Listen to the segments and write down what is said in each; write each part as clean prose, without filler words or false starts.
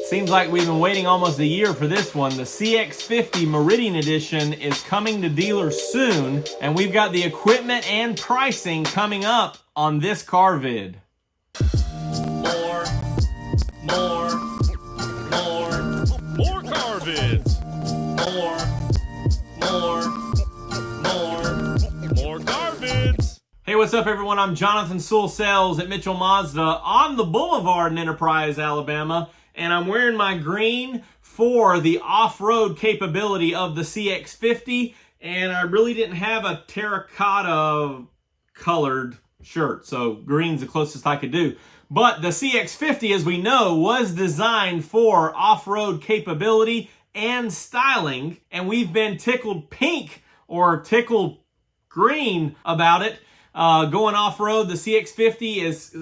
Seems like we've been waiting almost a year for this one. The CX-50 Meridian Edition is coming to dealers soon, and we've got the equipment and pricing coming up on this car vid. More car vids. More car vids. Hey, what's up everyone? I'm Jonathan Sewell Sales at Mitchell Mazda on the Boulevard in Enterprise, Alabama, and I'm wearing my green for the off-road capability of the CX-50, and I really didn't have a terracotta colored shirt, so green's the closest I could do. But the CX-50, as we know, was designed for off-road capability and styling, and we've been tickled pink or tickled green about it. Going off-road, the CX-50 is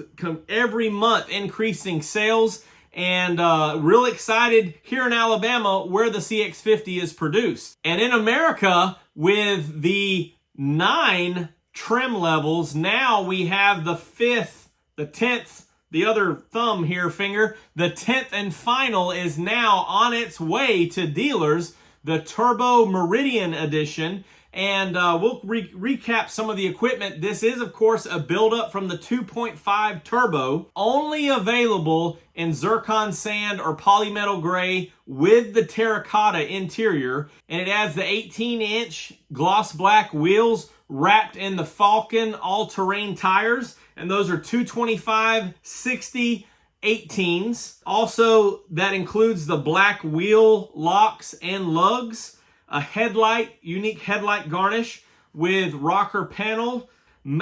every month increasing sales, and real excited here in Alabama where the CX-50 is produced. And in America, with the 9 trim levels, now we have the 5th, the 10th, the other thumb here finger, the 10th and final is now on its way to dealers, the Turbo Meridian Edition. And we'll recap some of the equipment. This is, of course, a build-up from the 2.5 Turbo, only available in zircon sand or polymetal gray with the terracotta interior. And it has the 18-inch gloss black wheels wrapped in the Falcon all-terrain tires. And those are 225, 60, 18s. Also, that includes the black wheel locks and lugs, a headlight, unique headlight garnish with rocker panel,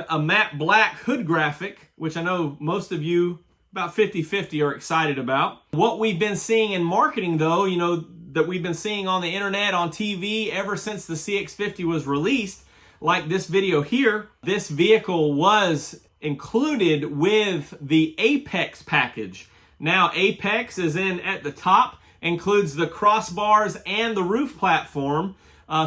a matte black hood graphic, which I know most of you, about 50-50, are excited about. What we've been seeing in marketing, though, you know, that we've been seeing on the internet, on TV, ever since the CX-50 was released, like this video here, this vehicle was included with the Apex package. Now, Apex is in at the top, includes the crossbars and the roof platform,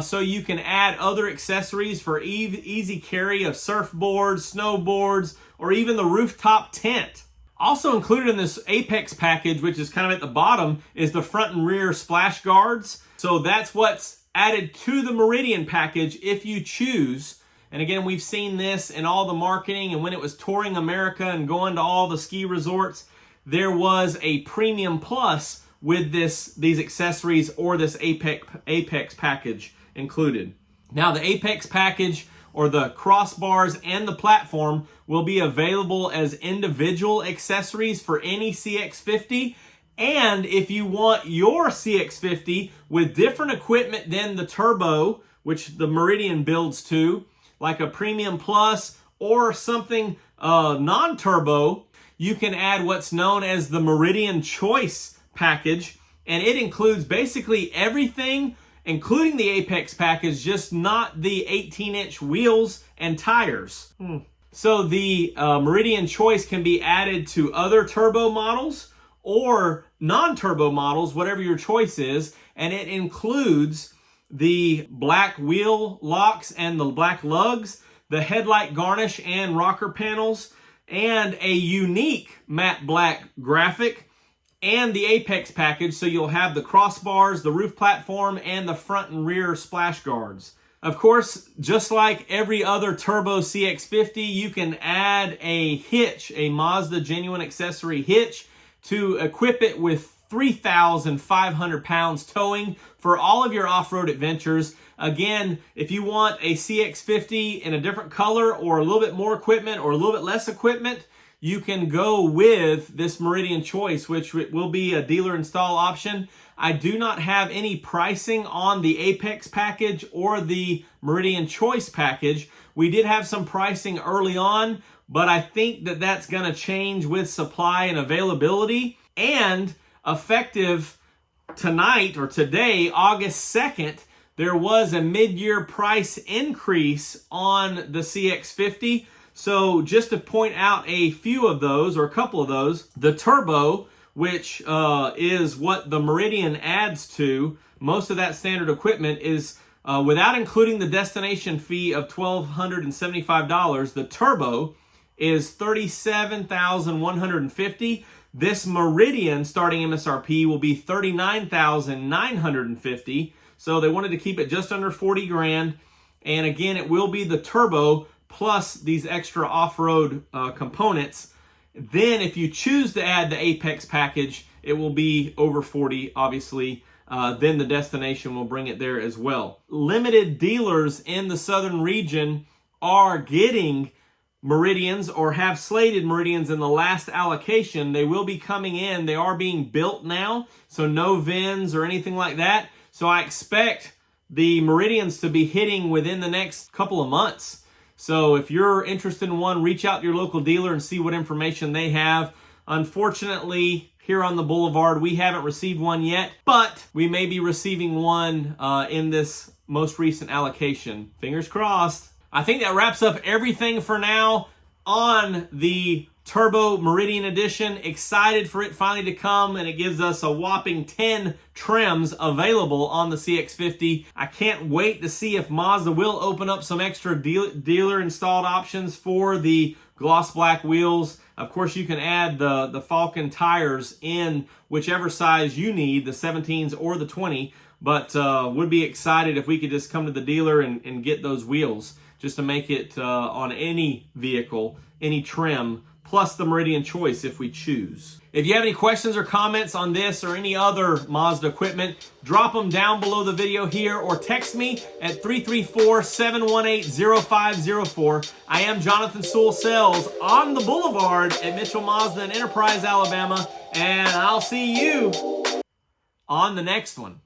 so you can add other accessories for easy carry of surfboards, snowboards, or even the rooftop tent. Also included in this Apex package, which is kind of at the bottom, is the front and rear splash guards. So that's what's added to the Meridian package if you choose. And again, we've seen this in all the marketing, and when it was touring America and going to all the ski resorts, there was a premium plus with these accessories or this Apex package included. Now, the Apex package or the crossbars and the platform will be available as individual accessories for any CX-50. And if you want your CX-50 with different equipment than the Turbo, which the Meridian builds to, like a Premium Plus or something non-turbo, you can add what's known as the Meridian Choice package, and it includes basically everything, including the Apex package, just not the 18-inch wheels and tires. So the Meridian Choice can be added to other turbo models or non-turbo models, whatever your choice is, and it includes the black wheel locks and the black lugs, the headlight garnish and rocker panels, and a unique matte black graphic, and the Apex package, so you'll have the crossbars, the roof platform, and the front and rear splash guards. Of course, just like every other Turbo CX-50, you can add a hitch, a Mazda genuine accessory hitch, to equip it with 3,500 pounds towing for all of your off-road adventures. Again, if you want a CX-50 in a different color or a little bit more equipment or a little bit less equipment, you can go with this Meridian Choice, which will be a dealer install option. I do not have any pricing on the Apex package or the Meridian Choice package. We did have some pricing early on, but I think that that's going to change with supply and availability. And effective tonight or today, August 2nd, there was a mid-year price increase on the CX-50. So just to point out a few of those, or a couple of those, the Turbo, which is what the Meridian adds to, most of that standard equipment is, without including the destination fee of $1,275, the Turbo is $37,150. This Meridian starting MSRP will be $39,950. So they wanted to keep it just under 40 grand. And again, it will be the turbo plus these extra off-road components. Then if you choose to add the Apex package, it will be over 40, obviously. Then the destination will bring it there as well. Limited dealers in the southern region are getting Meridians or have slated Meridians in the last allocation. They will be coming in. They are being built now, so no VINs or anything like that. So I expect the Meridians to be hitting within the next couple of months. So if you're interested in one, reach out to your local dealer and see what information they have. Unfortunately, here on the Boulevard, we haven't received one yet, but we may be receiving one in this most recent allocation. Fingers crossed. I think that wraps up everything for now on the Turbo Meridian Edition. Excited for it finally to come, and it gives us a whopping 10 trims available on the CX-50. I can't wait to see if Mazda will open up some extra dealer installed options for the gloss black wheels. Of course, you can add the Falcon tires in whichever size you need, the 17s or the 20, but would be excited if we could just come to the dealer and get those wheels, just to make it on any vehicle, any trim, plus the Meridian choice if we choose. If you have any questions or comments on this or any other Mazda equipment, drop them down below the video here or text me at 334-718-0504. I am Jonathan Sewell Sells on the Boulevard at Mitchell Mazda in Enterprise, Alabama, and I'll see you on the next one.